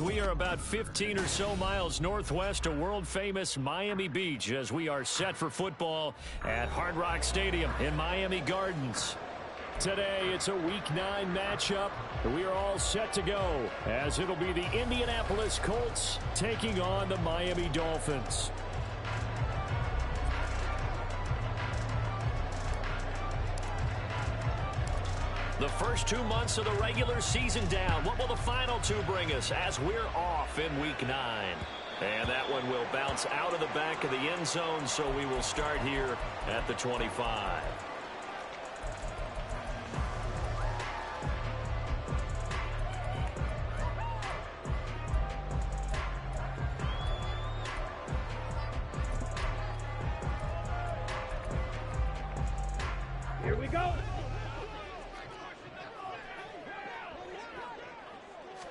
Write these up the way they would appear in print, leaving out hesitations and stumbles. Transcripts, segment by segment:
We are about 15 or so miles northwest of world-famous Miami Beach as we are set for football at Hard Rock Stadium in Miami Gardens. Today, it's a Week 9 matchup. We are all set to go as it'll be the Indianapolis Colts taking on the Miami Dolphins. The first 2 months of the regular season down. What will the final two bring us as we're off in Week 9? And that one will bounce out of the back of the end zone, so we will start here at the 25. Here we go.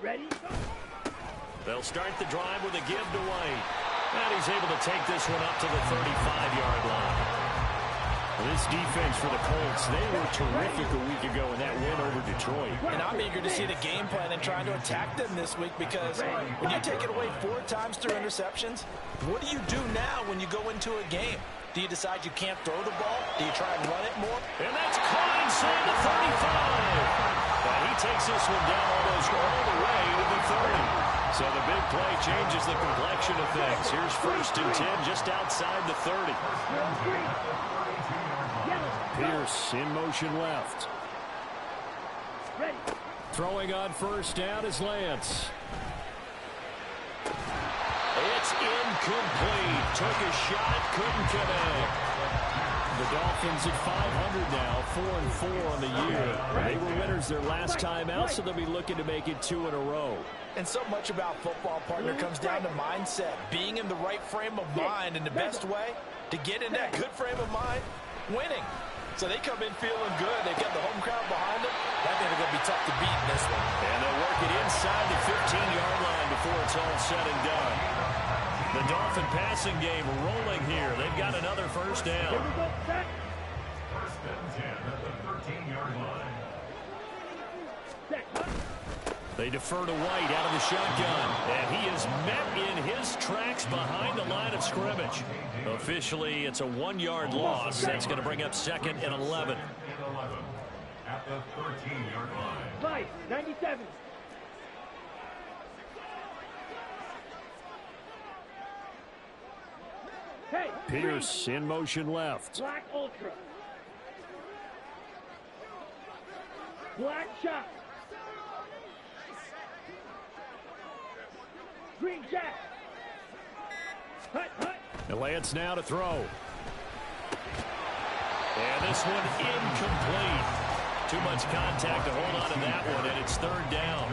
Ready? They'll start the drive with a give to White. And he's able to take this one up to the 35-yard line. This defense for the Colts, they were terrific a week ago in that win over Detroit. And I'm eager to see the game plan and trying to attack them this week because when you take it away 4 times through interceptions, what do you do now when you go into a game? Do you decide you can't throw the ball? Do you try and run it more? And that's caught inside the 35. And he takes this one down almost all the way to the 30. So the big play changes the complexion of things. Here's 1st and 10 just outside the 30. Pierce in motion left. Throwing on 1st down is Lance. It's incomplete. Took a shot, couldn't connect. The Dolphins at 500 now, 4-4 on the year. They were winners their last time out, so they'll be looking to make it 2 in a row. And so much about football, partner, comes down to mindset. Being in the right frame of mind, and the best way to get in that good frame of mind, winning. So they come in feeling good. They've got the home crowd behind them. I think they're going to be tough to beat in this one. And they'll work it inside the 15-yard line before it's all said and done. The Dolphin passing game rolling here. They've got another 1st down. 1st and 10 at the 13-yard line. They defer to White out of the shotgun. And he is met in his tracks behind the line of scrimmage. Officially, it's a 1-yard loss. That's going to bring up 2nd and 11. At the 13-yard line. 97. Hey, Pierce in motion left. Black Ultra. Black Shot. Green Jack. Hut, hut. And Lance now to throw. And this one incomplete. Too much contact to hold on to that one, and it's 3rd down.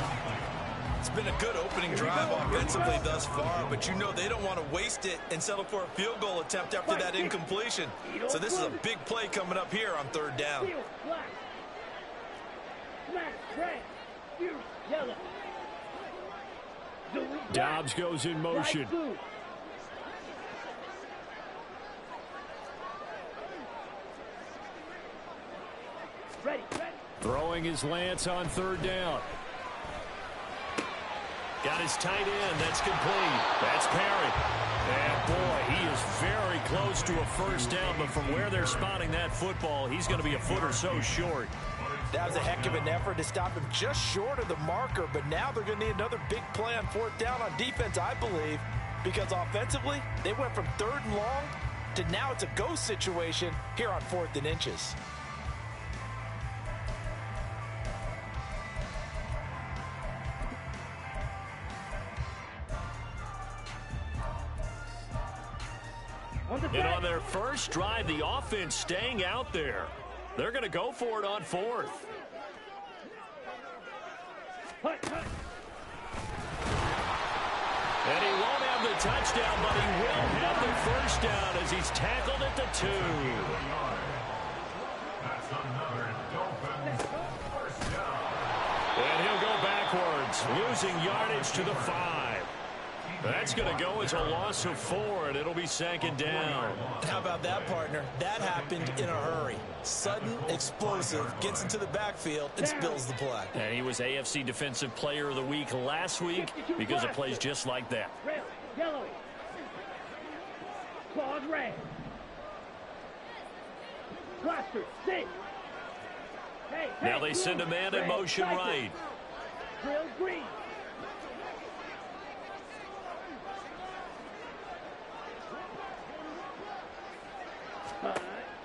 It's been a good opening drive offensively thus far, but you know they don't want to waste it and settle for a field goal attempt after that incompletion. So this is a big play coming up here on 3rd down. Dobbs goes in motion. Ready. Throwing his Lance on 3rd down. Got his tight end. That's complete. That's Perry. And boy, he is very close to a 1st down, but from where they're spotting that football, he's going to be a foot or so short. That was a heck of an effort to stop him just short of the marker, but now they're going to need another big play on 4th down on defense, I believe, because offensively, they went from 3rd and long to now it's a go situation here on 4th and inches. And on their first drive, the offense staying out there. They're going to go for it on 4th. And he won't have the touchdown, but he will have the 1st down as he's tackled at the 2. That's another Dolphins 1st down. And he'll go backwards, losing yardage to the 5. That's going to go as a loss of 4, and it'll be 2nd down. How about that, partner? That happened in a hurry. Sudden, explosive, gets into the backfield, and spills the play. And he was AFC Defensive Player of the Week last week because of plays just like that. Red, yellow. Claws red. Cluster, sit. Hey, Now they send a man in motion right. Drill green.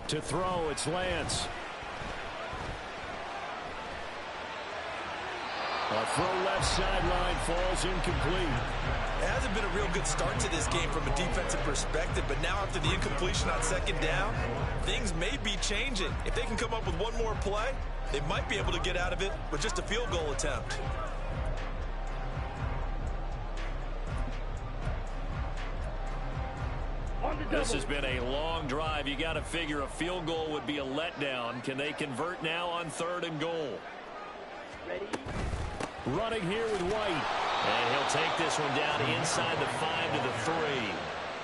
To throw, it's Lance. A throw left sideline falls incomplete. It hasn't been a real good start to this game from a defensive perspective, but now after the incompletion on 2nd down, things may be changing. If they can come up with one more play, they might be able to get out of it with just a field goal attempt. This has been a long drive. You got to figure a field goal would be a letdown. Can they convert now on 3rd and goal? Ready? Running here with White. And he'll take this one down inside the 5 to the 3.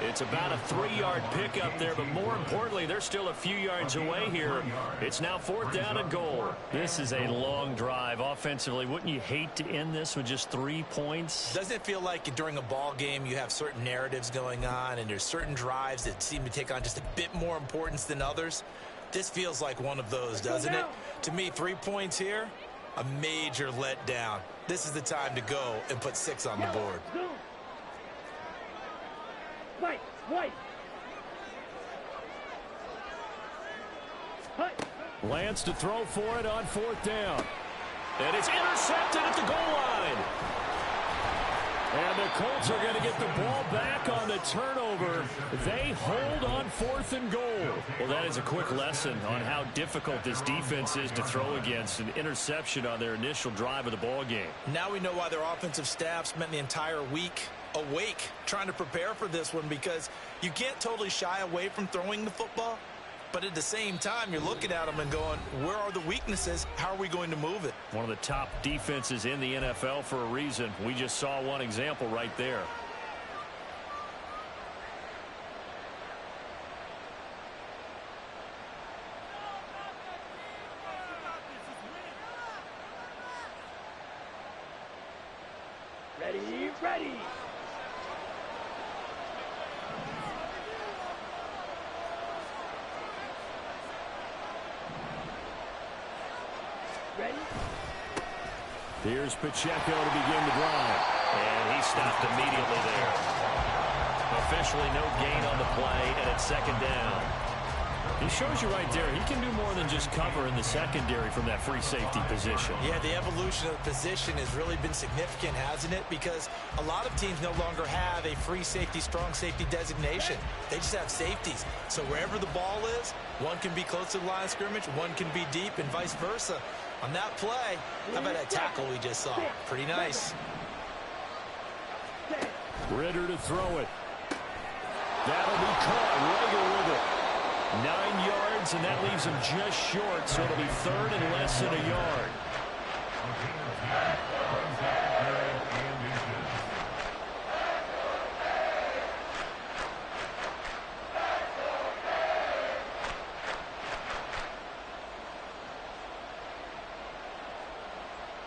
It's about a 3-yard pickup there, but more importantly, they're still a few yards away here. It's now 4th down and goal. This is a long drive offensively. Wouldn't you hate to end this with just 3 points? Doesn't it feel like during a ball game you have certain narratives going on and there's certain drives that seem to take on just a bit more importance than others? This feels like one of those, doesn't it? To me, 3 points here, a major letdown. This is the time to go and put 6 on the board. White, white. Lance to throw for it on 4th down. And it's intercepted at the goal line. And the Colts are going to get the ball back on the turnover. They hold on 4th and goal. Well, that is a quick lesson on how difficult this defense is to throw against. An interception on their initial drive of the ball game. Now we know why their offensive staff spent the entire week awake trying to prepare for this one, because you can't totally shy away from throwing the football, but at the same time you're looking at them and going, where are the weaknesses? How are we going to move it? One of the top defenses in the NFL for a reason. We just saw one example right there. Ready, ready. Ready? Here's Pacheco to begin the drive. And he stopped immediately there. Officially no gain on the play, and it's 2nd down. He shows you right there, he can do more than just cover in the secondary from that free safety position. Yeah, the evolution of the position has really been significant, hasn't it? Because a lot of teams no longer have a free safety, strong safety designation. They just have safeties. So wherever the ball is, one can be close to the line of scrimmage, one can be deep, and vice versa. On that play, how about that tackle we just saw? Pretty nice. Ritter to throw it. That'll be caught. Rager with it. 9 yards, and that leaves him just short, so it'll be 3rd and less than a yard.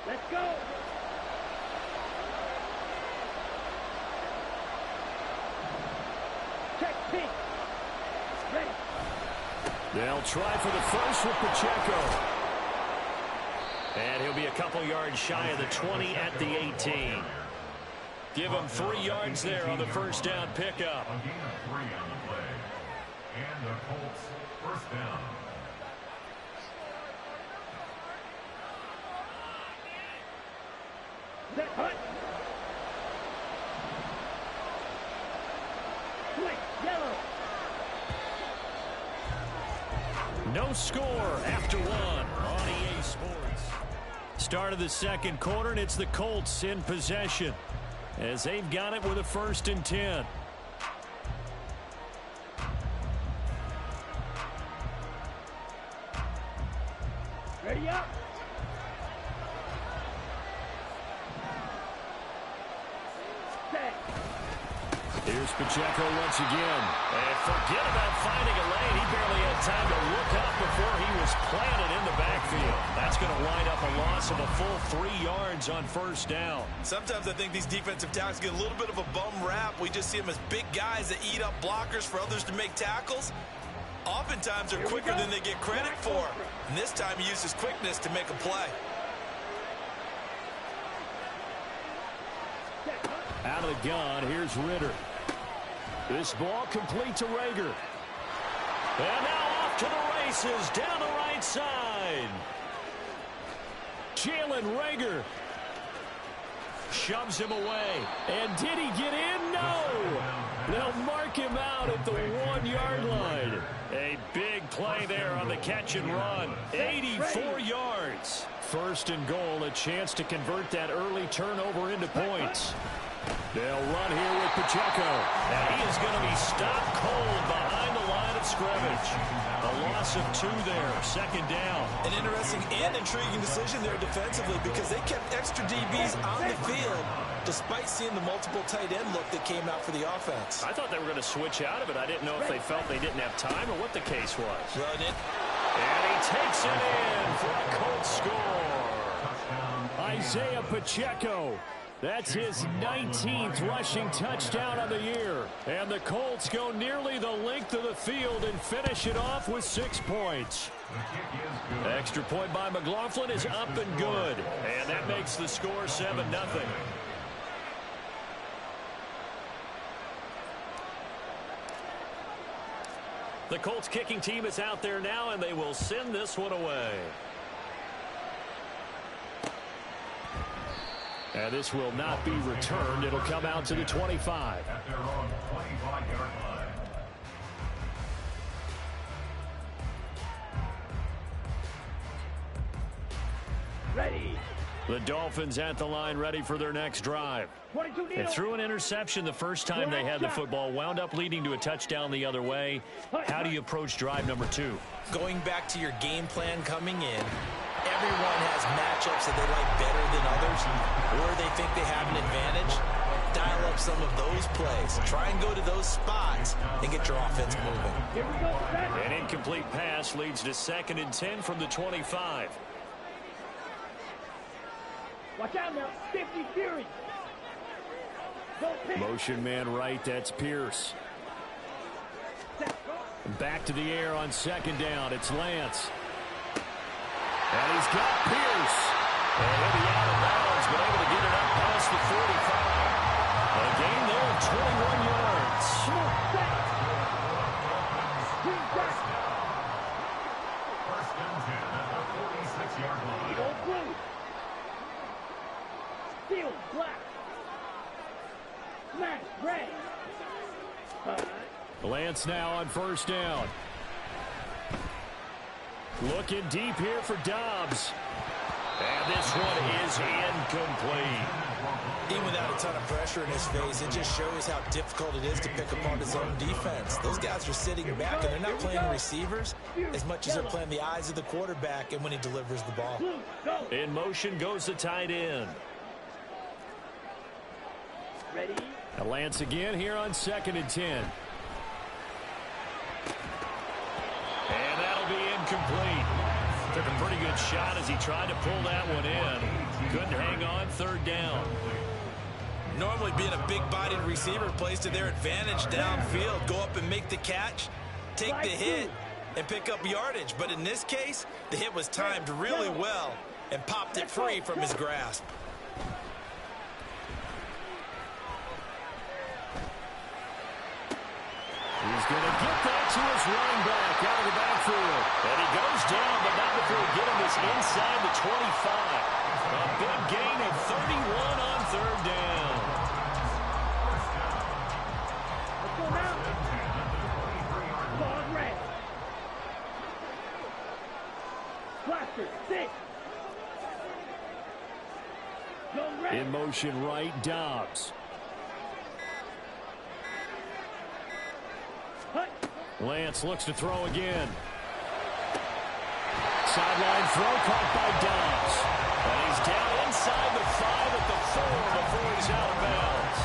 Let's go. Check pink. Ready. They'll try for the first with Pacheco. And he'll be a couple yards shy of the 20 at the 18. Give him 3 yards there on the 1st down pickup. A gain of 3 on the play. And the Colts 1st down. Set, hut. Switch, yellow. No score after 1 on EA Sports. Start of the 2nd quarter, and it's the Colts in possession as they've got it with a 1st and 10. Ready up. Set. Here's Pacheco once again. And forget about finding a lane. He barely had time to look up before he was planted in the backfield. That's going to wind up a loss of a full 3 yards on first down. Sometimes I think these defensive tackles get a little bit of a bum rap. We just see them as big guys that eat up blockers for others to make tackles. Oftentimes they're quicker than they get credit for. And this time he used his quickness to make a play. Out of the gun, here's Ritter. This ball complete to Rager. And now off to the races, down the right side. Jalen Rager shoves him away. And did he get in? No. They'll mark him out at the 1-yard line. A big play there on the catch and run. 84 yards. First and goal, a chance to convert that early turnover into points. They'll run here with Pacheco. And he is going to be stopped cold behind the line of scrimmage. A loss of 2 there, second down. An interesting and intriguing decision there defensively because they kept extra DBs on the field despite seeing the multiple tight end look that came out for the offense. I thought they were going to switch out of it. I didn't know if they felt they didn't have time or what the case was. Run it. And he takes it in for a Colts score. Isaiah Pacheco. That's his 19th rushing touchdown of the year. And the Colts go nearly the length of the field and finish it off with 6 points. Extra point by McLaughlin is up and good. And that makes the score 7-0. The Colts kicking team is out there now, and they will send this one away. And this will not be returned. It'll come out to the 25. At their own 25-yard line. Ready. The Dolphins at the line, ready for their next drive. 22 They threw an interception the first time they had the football, wound up leading to a touchdown the other way. How do you approach drive number 2? Going back to your game plan coming in, everyone has matchups that they like better than others, or they think they have an advantage. Dial up some of those plays. Try and go to those spots and get your offense moving. Here we go. An incomplete pass leads to 2nd and 10 from the 25. Watch out now. 50 Fury. Go pick. Motion man right, that's Pierce. Back to the air on 2nd down. It's Lance. And he's got Pierce. And he'll be out of bounds, but able to get it up past the 45. A gain there of 21 yards. Come on, back. Bring back. First and 10 at the 46-yard line. Go blue. Steel black. Smash red. Lance now on 1st down. Looking deep here for Dobbs. And this one is incomplete. Even without a ton of pressure in his face, it just shows how difficult it is to pick apart his own defense. Those guys are sitting back, and they're not playing the receivers as much as they're playing the eyes of the quarterback and when he delivers the ball. In motion goes the tight end. Ready. Now Lance again here on 2nd and 10. And that'll be incomplete. Took a pretty good shot as he tried to pull that one in. Couldn't hang on, 3rd down. Normally being a big-bodied receiver plays to their advantage downfield. Go up and make the catch, take the hit, and pick up yardage. But in this case, the hit was timed really well and popped it free from his grasp. He's going to get that to his running back out of the backfield. And he goes down, but not before getting this inside the 25. A big gain of 31 on 3rd down. Let's go now. Ball red. Blaster 6. Go red. In motion right, Dobbs. Lance looks to throw again. Sideline throw caught by Dobbs. And he's down inside the 5 at the 4 before he's out of bounds.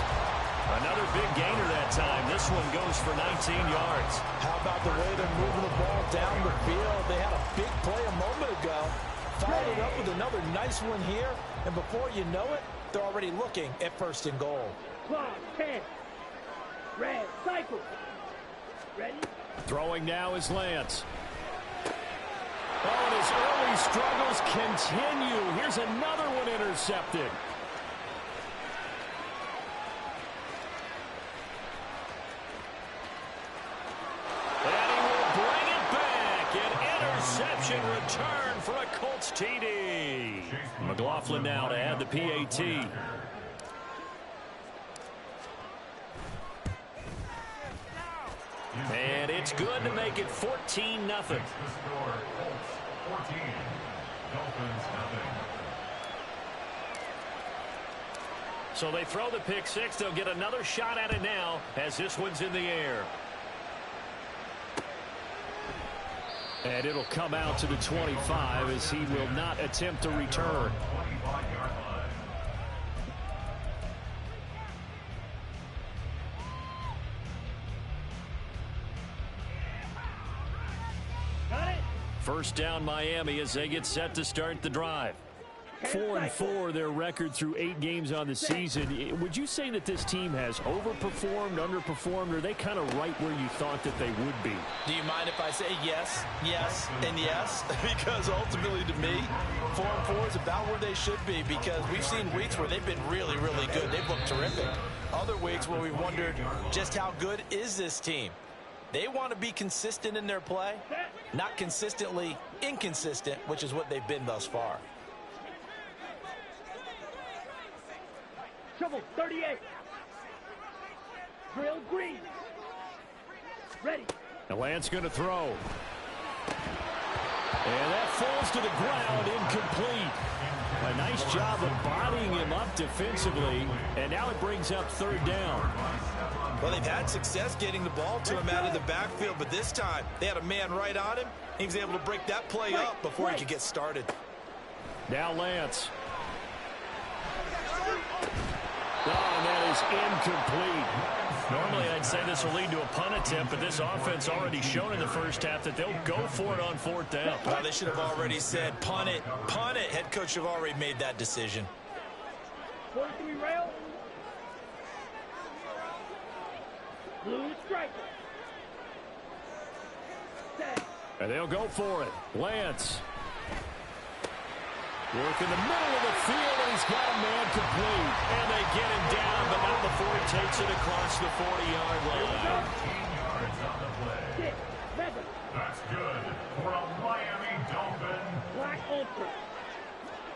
Another big gainer that time. This one goes for 19 yards. How about the way they're moving the ball down the field? They had a big play a moment ago. Followed it up with another nice one here. And before you know it, they're already looking at 1st and goal. Clock 10. Red cycle. Ready? Throwing now is Lance. Oh, and his early struggles continue. Here's another one intercepted. And he will bring it back. An interception return for a Colts TD. McLaughlin now to add the PAT. And it's good to make it 14-0. The score, Colts 14, Dolphins nothing. So they throw the pick six. They'll get another shot at it now as this one's in the air. And it'll come out to the 25 as he will not attempt to return. 25-yard line. Got it? First down Miami as they get set to start the drive. 4-4 their record through 8 games on the season. Would you say that this team has overperformed, underperformed, or are they kind of right where you thought that they would be? Do you mind if I say yes, yes, and yes? Because ultimately to me, 4-4 is about where they should be, because we've seen weeks where they've been really, really good. They've looked terrific. Other weeks where we wondered just how good is this team. They want to be consistent in their play, not consistently inconsistent, which is what they've been thus far. Trouble 38. Drill green. Ready. Now Lance going to throw. And that falls to the ground, incomplete. A nice job of bodying him up defensively, and now it brings up 3rd down. Well, they've had success getting the ball to him out of the backfield, but this time they had a man right on him. He was able to break that play up before he could get started. Now Lance. Oh, and that is incomplete. Normally I'd say this will lead to a punt attempt, but this offense already shown in the first half that they'll go for it on 4th down. Well, they should have already said punt it, punt it. Head coach have already made that decision. 43 rail. Blue striker. Set. And they'll go for it. Lance. Work in the middle of the field, and he's got a man complete. And they get him down, but not before he takes it across the 40-yard line. 15 yards on the play. 6, 7. That's good for a Miami Dolphin. Black ultra.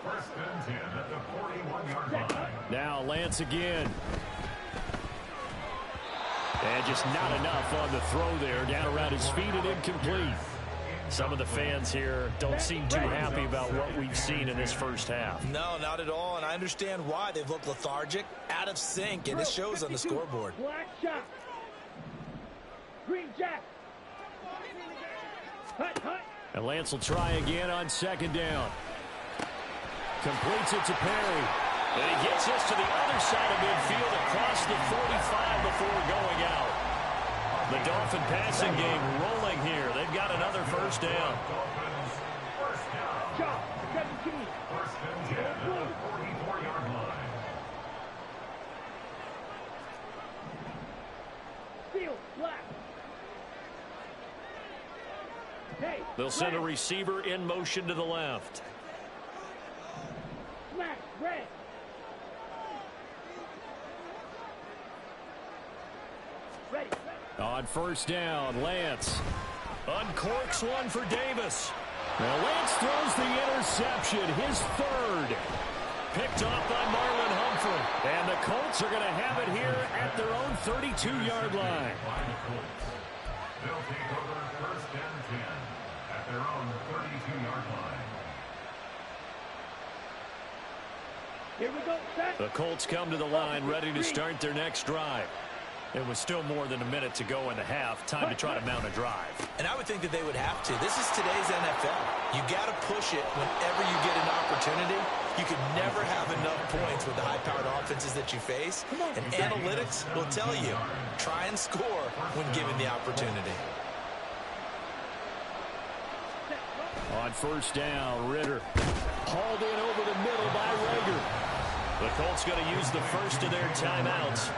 1st and 10 at the 41-yard line. Now Lance again. And just not enough on the throw there. Down around his feet and incomplete. Some of the fans here don't seem too happy about what we've seen in this first half. No, not at all, and I understand why. They've looked lethargic, out of sync, and it shows on the scoreboard. Black shot. Green jack. Hut, hut. And Lance will try again on 2nd down. Completes it to Perry. And he gets this to the other side of midfield across the 45 before going out. The Dolphin passing game rolling here. They've got another 1st down. Dolphins, 1st down. Chop. 17. 1st and 10 at the 44-yard line. Steel. Black. Hey. They'll send a red. receiver in motion to the left. Smash. Red. Ready. On 1st down, Lance uncorks one for Davis. Now Lance throws the interception, his 3rd. Picked off by Marlon Humphrey. And the Colts are going to have it here at their own 32-yard line. By the Colts. They'll take over 1st and 10 at their own 32-yard line. Here we go. Set. The Colts come to the line ready to start their next drive. It was still more than a minute to go in the half. Time to try to mount a drive. And I would think that they would have to. This is today's NFL. You got to push it whenever you get an opportunity. You can never have enough points with the high-powered offenses that you face. And analytics will tell you, try and score when given the opportunity. On first down, Ritter hauled in over the middle by Rager. The Colts going to use the first of their timeouts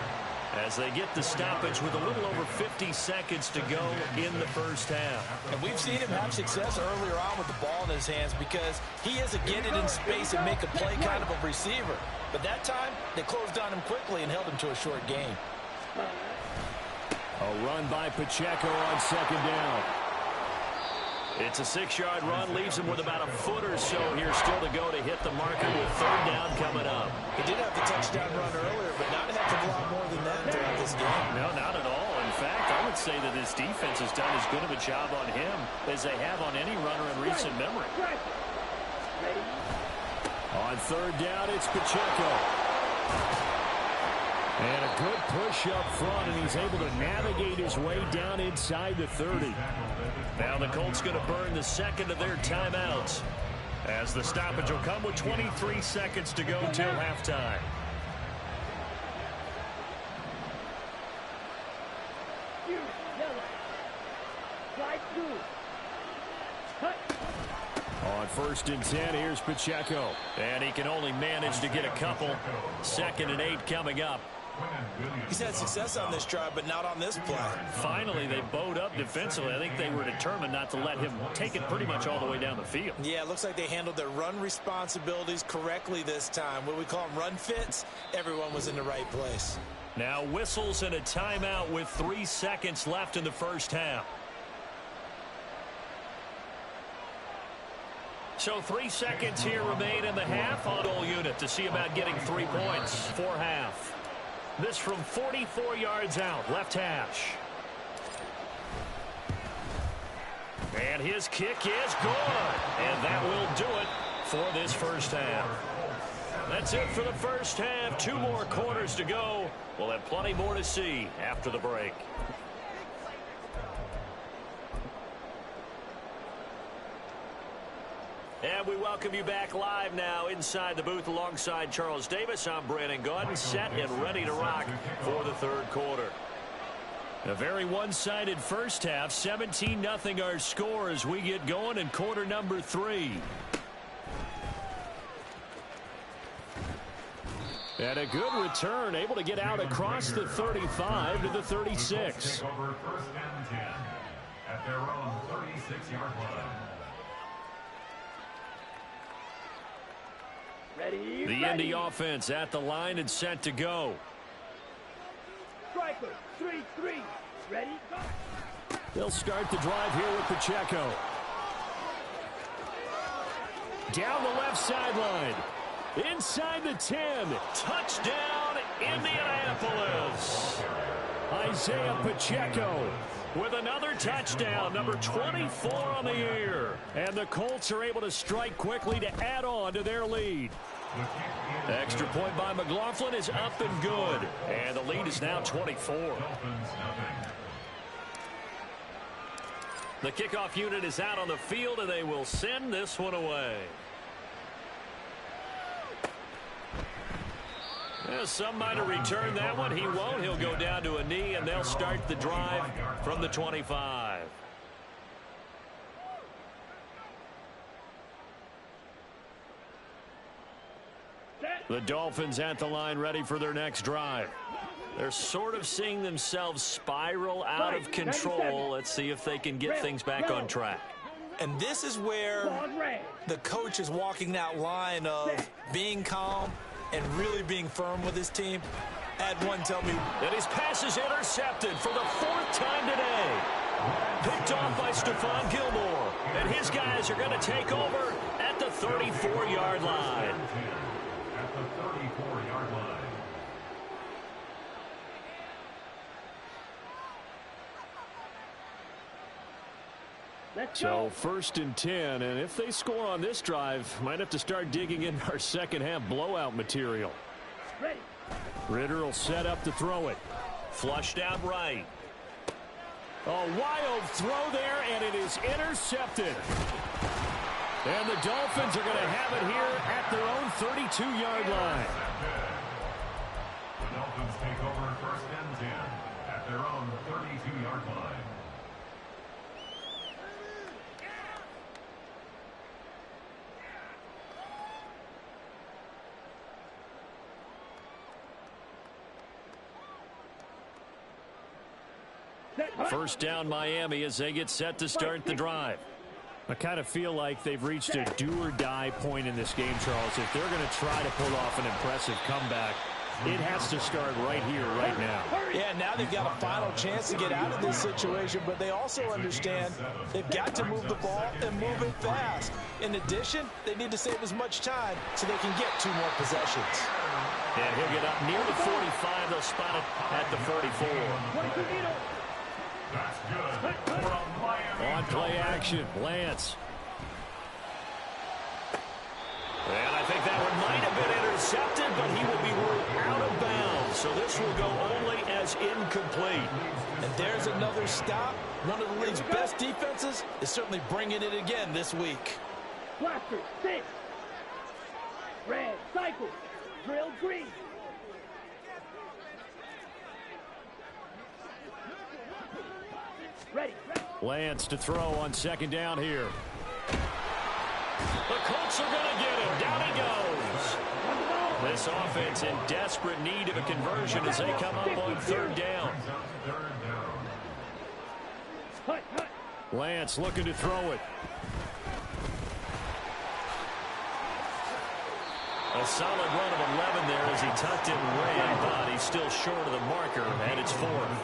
as they get the stoppage with a little over 50 seconds to go in the first half. And we've seen him have success earlier on with the ball in his hands because he is a get it in space and make a play kind of a receiver. But that time, they closed on him quickly and held him to a short gain. A run by Pacheco on second down. It's a 6-yard run, leaves him with about a foot or so here still to go to hit the marker with third down coming up. He did have the touchdown run earlier, but not a heck of a lot more than that throughout this game. No, not at all. In fact, I would say that this defense has done as good of a job on him as they have on any runner in recent memory. On third down, it's Pacheco. And a good push up front, and he's able to navigate his way down inside the 30. Now the Colts going to burn the second of their timeouts as the stoppage will come with 23 seconds to go till halftime. On first and 10, here's Pacheco. And he can only manage to get a couple. 2nd and 8 coming up. He's had success on this drive, but not on this play. Finally, they bowed up defensively. I think they were determined not to let him take it pretty much all the way down the field. Yeah, it looks like they handled their run responsibilities correctly this time. What we call them run fits, everyone was in the right place. Now whistles and a timeout with 3 seconds left in the first half. So 3 seconds here remain in the half on all unit to see about getting 3 points for half. This from 44 yards out, left hash. And his kick is good. And that will do it for this first half. That's it for the first half. 2 more quarters to go. We'll have plenty more to see after the break. And we welcome you back live now inside the booth alongside Charles Davis. I'm Brandon Gaudin, set and ready to rock for the third quarter. A very one-sided first half, 17-0 our score as we get going in quarter number 3. And a good return, able to get out across the 35 to the 36. Take over first and 10 at their own 36-yard line. Ready, The Indy offense at the line and set to go. Striker, 3-3. Ready, go. They'll start the drive here with Pacheco. Down the left sideline. Inside the 10. Touchdown, Indianapolis. Isaiah Pacheco with another touchdown, number 24 on the year. And the Colts are able to strike quickly to add on to their lead. Extra point by McLaughlin is up and good. And the lead is now 24. The kickoff unit is out on the field, and they will send this one away. Yeah, some might have returned that one. He won't. He'll go down to a knee, and they'll start the drive from the 25. The Dolphins at the line ready for their next drive. They're sort of seeing themselves spiral out of control. Let's see if they can get things back on track. And this is where the coach is walking that line of being calm and really being firm with his team. Add one, tell me. And his pass is intercepted for the 4th time today. Picked off by Stephon Gilmore. And his guys are going to take over at the 34-yard line. At the 34-yard line. So 1st and 10, and if they score on this drive, might have to start digging in our second half blowout material. Ritter will set up to throw it. Flushed out right. A wild throw there, and it is intercepted. And the Dolphins are going to have it here at their own 32-yard line. The Dolphins take over first and 10 at their own 32-yard line. First down Miami as they get set to start the drive. I kind of feel like they've reached a do-or-die point in this game, Charles. If they're going to try to pull off an impressive comeback, it has to start right here, right now. Yeah, now they've got a final chance to get out of this situation, but they also understand they've got to move the ball and move it fast. In addition, they need to save as much time so they can get 2 more possessions. And he'll get up near the 45. They'll spot it at the 44. That's good. On play action, Lance. And I think that one might have been intercepted, but he will be ruled out of bounds. So this will go only as incomplete. And there's another stop. One of the league's best defenses is certainly bringing it again this week. Blaster, 6. Red, cycle. Drill, green. Ready. Lance to throw on second down here. The Colts are going to get him. Down he goes. This offense in desperate need of a conversion as they come up on third down. Lance looking to throw it. A solid run of 11 there as he tucked it and ran, but he's still short of the marker, and it's 4th.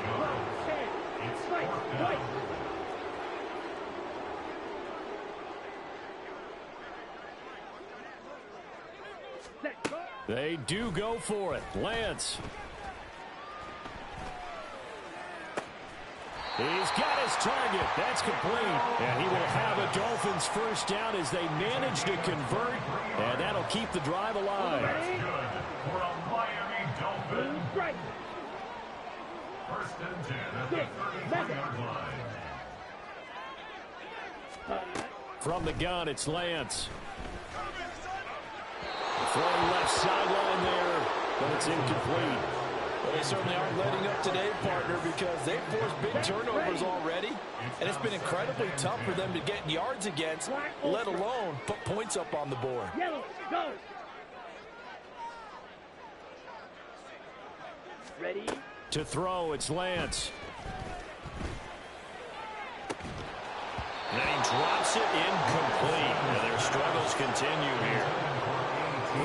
They do go for it. Lance. He's got his target. That's complete. And he will have a Dolphins first down as they manage to convert. And that'll keep the drive alive. That's good for a Miami Dolphin. First and 10 at the 34-yard line. From the gun, it's Lance. Throwing left sideline there, but it's incomplete. Well, they certainly aren't letting up today, partner, because they've forced big turnovers already, and it's been incredibly tough for them to get yards against, let alone put points up on the board. Yellow, go. Ready? To throw, it's Lance. And he drops it incomplete. And their struggles continue here.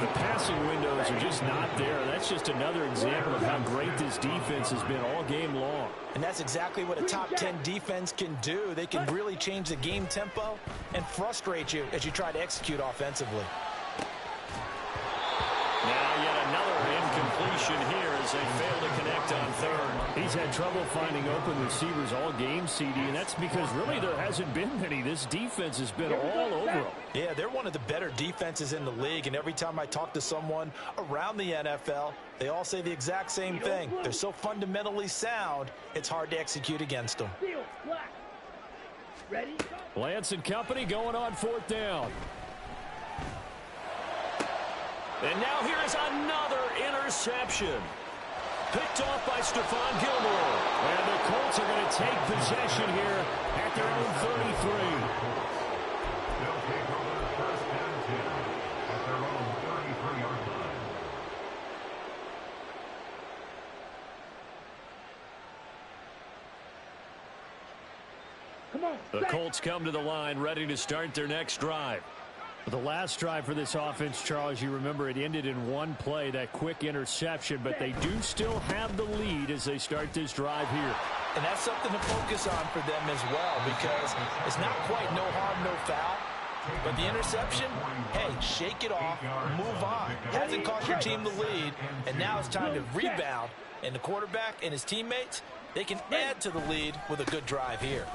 The passing windows are just not there. That's just another example of how great this defense has been all game long. And that's exactly what a top 10 defense can do. They can really change the game tempo and frustrate you as you try to execute offensively. Now yet another incompletion here as they fail to connect on third. He's had trouble finding open receivers all game, CD, and that's because really there hasn't been many. This defense has been all over them. Yeah, they're one of the better defenses in the league, and every time I talk to someone around the NFL, they all say the exact same thing. They're so fundamentally sound, it's hard to execute against them. Ready? Lance and company going on 4th down. And now here is another interception. Picked off by Stephon Gilmore. And the Colts are going to take possession here at their own 33. They'll take over first and 10 at their own 33-yard line. Come on. The Colts come to the line ready to start their next drive. The last drive for this offense, Charles, you remember it ended in one play, that quick interception, but they do still have the lead as they start this drive here. And that's something to focus on for them as well, because it's not quite no harm, no foul. But the interception, hey, shake it off, move on. Hasn't cost your team the lead, and now it's time to rebound. And the quarterback and his teammates, they can add to the lead with a good drive here.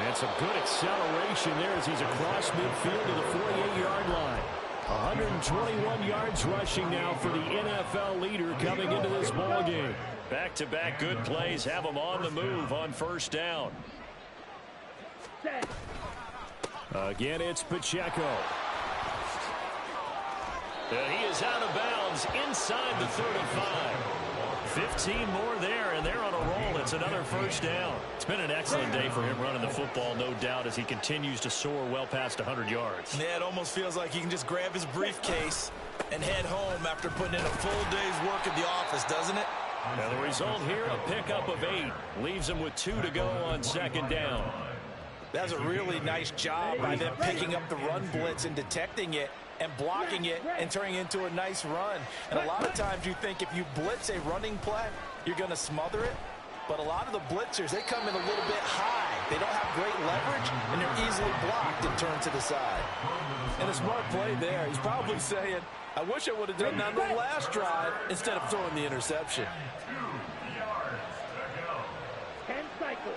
And some good acceleration there as he's across midfield to the 48-yard line. 121 yards rushing now for the NFL leader coming into this ball game. Back-to-back good plays have him on the move on first down. Again, it's Pacheco. And he is out of bounds inside the 35. 15 more there, and they're on a roll. It's another first down. It's been an excellent day for him running the football, no doubt, as he continues to soar well past 100 yards. Yeah, it almost feels like he can just grab his briefcase and head home after putting in a full day's work at the office, doesn't it? And the result here, a pickup of 8. Leaves him with 2 to go on second down. That's a really nice job by them picking up the run blitz and detecting it and blocking it and turning it into a nice run. And a lot of times you think if you blitz a running play, you're going to smother it. But a lot of the blitzers, they come in a little bit high. They don't have great leverage, and they're easily blocked and turned to the side. And a smart play there. He's probably saying, I wish I would have done that on the last drive instead of throwing the interception. 10 cycles.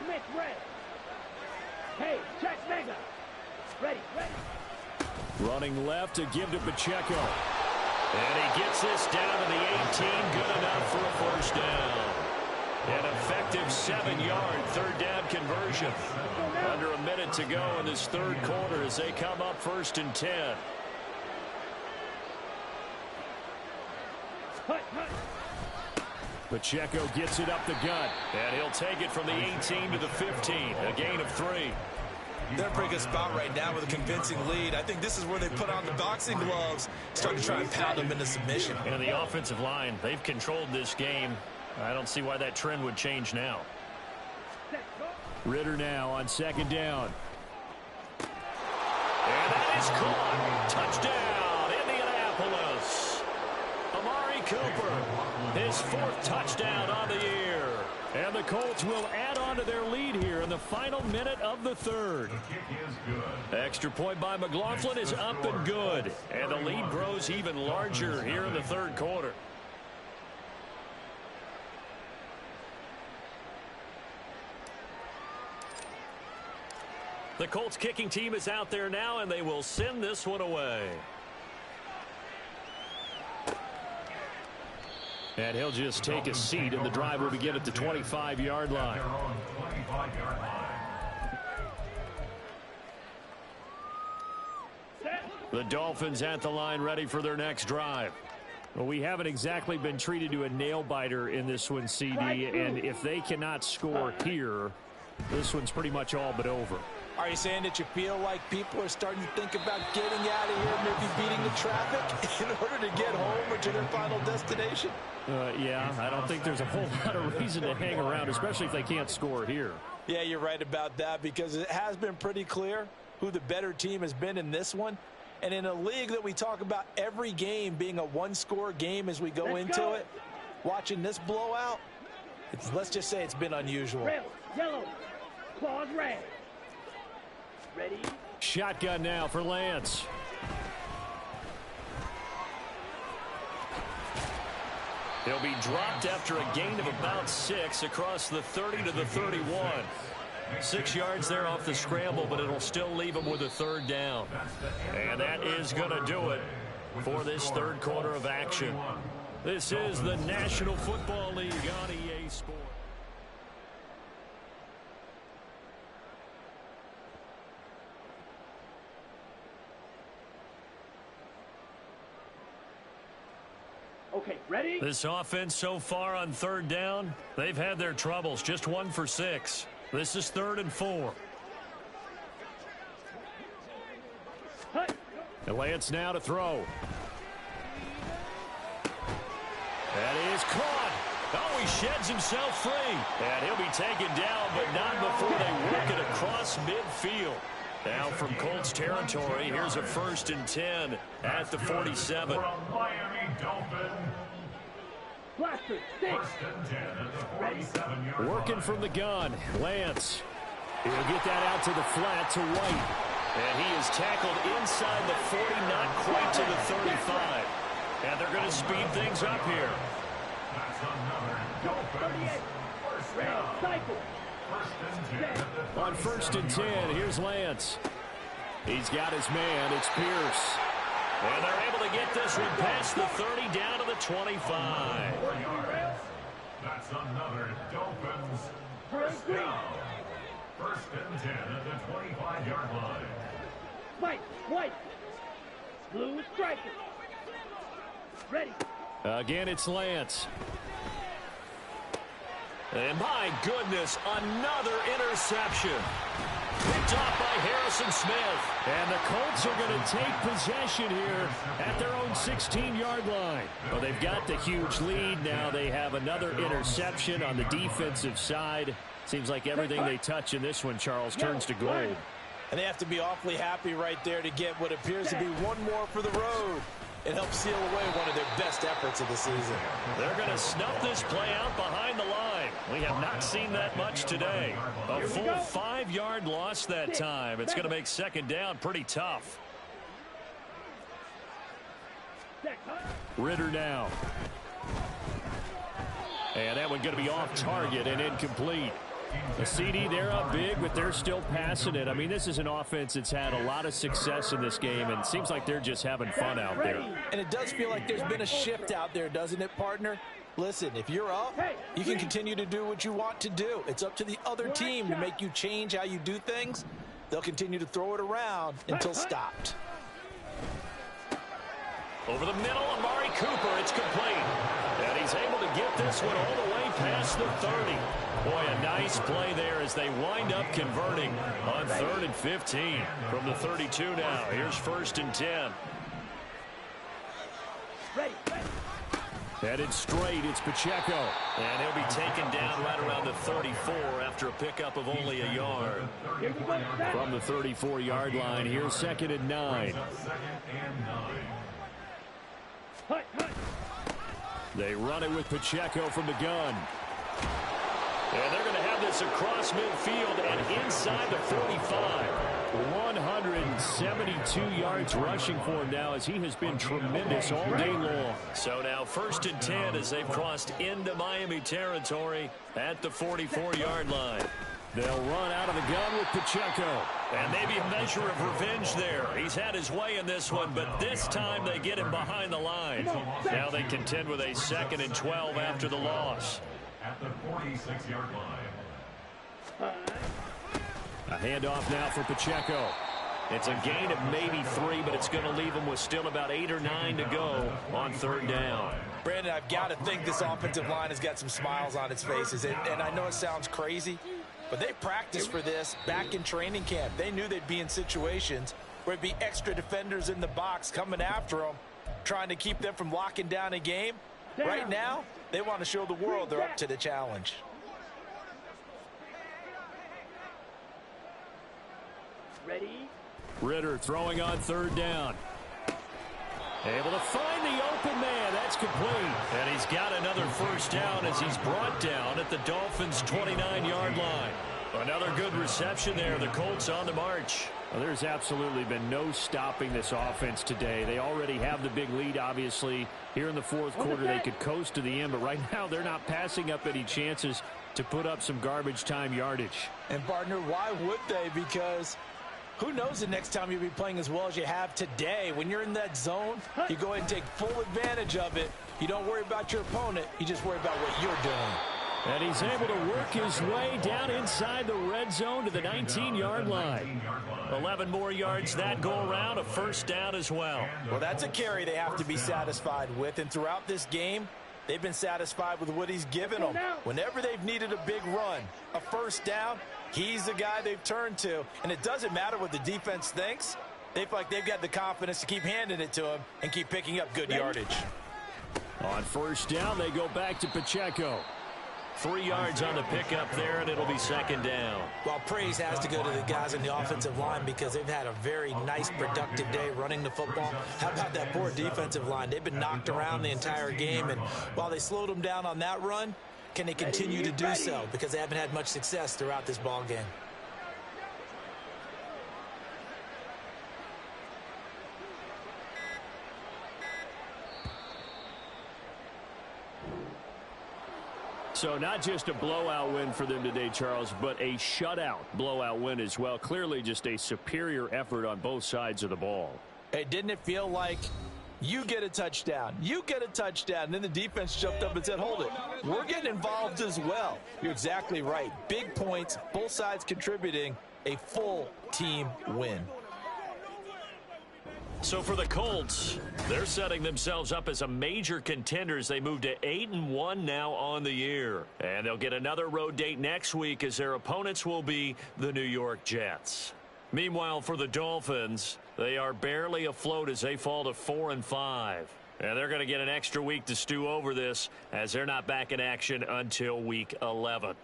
Smith red. Hey, check mega. Ready. Running left to give to Pacheco. And he gets this down to the 18. Good enough for a first down. An effective 7-yard third down conversion. Under a minute to go in this third quarter as they come up first and 10. Pacheco gets it up the gut. And he'll take it from the 18 to the 15. A gain of 3. They're in a pretty good spot right now with a convincing lead. I think this is where they put on the boxing gloves, start to try and pound them into submission. And the offensive line, they've controlled this game. I don't see why that trend would change now. Ritter now on second down. And that is caught. Touchdown, Indianapolis. Amari Cooper, his 4th touchdown on the year. And the Colts will add on to their lead here in the final minute of the third. Extra point by McLaughlin is up and good. And the lead grows even larger here in the third quarter. The Colts kicking team is out there now, and they will send this one away. And he'll just take a seat, and the drive will begin at the 25-yard line. The Dolphins at the line ready for their next drive. Well, we haven't exactly been treated to a nail-biter in this one, CD, and if they cannot score here, this one's pretty much all but over. Are you saying that you feel like people are starting to think about getting out of here, maybe beating the traffic in order to get home or to their final destination? Yeah, I don't think there's a whole lot of reason to hang around, especially if they can't score here. Yeah, you're right about that because it has been pretty clear who the better team has been in this one. And in a league that we talk about every game being a one-score game as we go into it, watching this blowout, let's just say it's been unusual. Red, yellow, claws red. Ready? Shotgun now for Lance. He'll be dropped after a gain of about 6 across the 30 to the 31. 6 yards there off the scramble, but it'll still leave him with a third down. And that is going to do it for this third quarter of action. This is the National Football League on EA Sports. Okay, ready? This offense so far on third down, they've had their troubles. Just 1 for 6. This is 3rd and 4. And Lance now to throw. That is caught. Oh, he sheds himself free. And he'll be taken down, but not before they work it across midfield. Now from Colts territory, here's a 1st and 10 at the 47. From Miami Dolphins. Blaster, stick. 1st and 10 at the 47-yard Working line. from the gun, Lance. He'll get that out to the flat to White. And he is tackled inside the 40, not quite to the 35. And they're going to speed things up here. That's another Dolphins. First Red, down. cycle. 1st and 10 at the On 1st and 10, here's Lance. He's got his man. It's Pierce. And they're able to get this one past the 30 down to the 25. 4 yards. That's another Dolphins first down. First and 10 at the 25-yard line. White. Blue striker. Ready. Again, it's Lance. And my goodness, another interception. Picked off by Harrison Smith. And the Colts are going to take possession here at their own 16-yard line. Well, they've got the huge lead. Now they have another interception on the defensive side. Seems like everything they touch in this one, Charles, turns to gold. And they have to be awfully happy right there to get what appears to be one more for the road. It helps seal away one of their best efforts of the season. They're going to snuff this play out behind the line. We have not seen that much today. A full 5-yard loss that time. It's going to make second down pretty tough. Ritter now. And that one going to be off target and incomplete. The CD, they're up big, but they're still passing it. I mean, this is an offense that's had a lot of success in this game, and it seems like they're just having fun out there. And it does feel like there's been a shift out there, doesn't it, partner? Listen, if you're up, you can continue to do what you want to do. It's up to the other team to make you change how you do things. They'll continue to throw it around until stopped. Over the middle, Amari Cooper, it's complete. And he's able to get this one all the way past the 30. Boy, a nice play there as they wind up converting on 3rd and 15 from the 32 now. Here's 1st and 10. Headed straight, it's Pacheco. And he'll be taken down right around the 34 after a pickup of only a yard. From the 34-yard line, here's 2nd and 9. They run it with Pacheco from the gun. And they're going to have this across midfield and inside the 45. 172 yards rushing for him now as he has been tremendous all day long. So now 1st and 10 as they've crossed into Miami territory at the 44-yard line. They'll run out of the gun with Pacheco. And maybe a measure of revenge there. He's had his way in this one, but this time they get him behind the line. Now they contend with a 2nd and 12 after the loss. At the 46-yard line. A handoff now for Pacheco. It's a gain of maybe 3, but it's going to leave him with still about 8 or 9 to go on 3rd down. Brandon, I've got to think this offensive line has got some smiles on its faces. And I know it sounds crazy, but they practiced for this back in training camp. They knew they'd be in situations where it'd be extra defenders in the box coming after them, trying to keep them from locking down a game. Right now, they want to show the world they're up to the challenge. Ready? Ritter throwing on 3rd down. Able to find the open man. That's complete. And he's got another 1st down as he's brought down at the Dolphins' 29-yard line. Another good reception there. The Colts on the march. Well, there's absolutely been no stopping this offense today. They already have the big lead, obviously. Here in the 4th quarter, they could coast to the end, but right now they're not passing up any chances to put up some garbage time yardage. And, partner, why would they? Because who knows the next time you'll be playing as well as you have today. When you're in that zone, you go ahead and take full advantage of it. You don't worry about your opponent. You just worry about what you're doing. And he's able to work his way down inside the red zone to the 19-yard line. 11 more yards that go around, a 1st down as well. Well, that's a carry they have to be satisfied with. And throughout this game, they've been satisfied with what he's given them. Whenever they've needed a big run, a 1st down, he's the guy they've turned to. And it doesn't matter what the defense thinks. They feel like they've got the confidence to keep handing it to him and keep picking up good yardage. On 1st down, they go back to Pacheco. 3 yards on the pickup there, and it'll be 2nd down. Well, praise has to go to the guys on the offensive line because they've had a very nice, productive day running the football. How about that poor defensive line? They've been knocked around the entire game, and while they slowed them down on that run, can they continue to do so? Because they haven't had much success throughout this ball game. So not just a blowout win for them today, Charles, but a shutout blowout win as well. Clearly just a superior effort on both sides of the ball. Hey, didn't it feel like you get a touchdown, and then the defense jumped up and said, hold it, we're getting involved as well. You're exactly right. Big points, both sides contributing, a full team win. So for the Colts, they're setting themselves up as a major contender as they move to 8-1 now on the year. And they'll get another road date next week as their opponents will be the New York Jets. Meanwhile, for the Dolphins, they are barely afloat as they fall to 4-5. And they're going to get an extra week to stew over this as they're not back in action until week 11.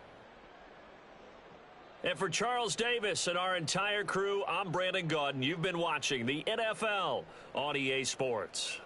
And for Charles Davis and our entire crew, I'm Brandon Gaudin. You've been watching the NFL on EA Sports.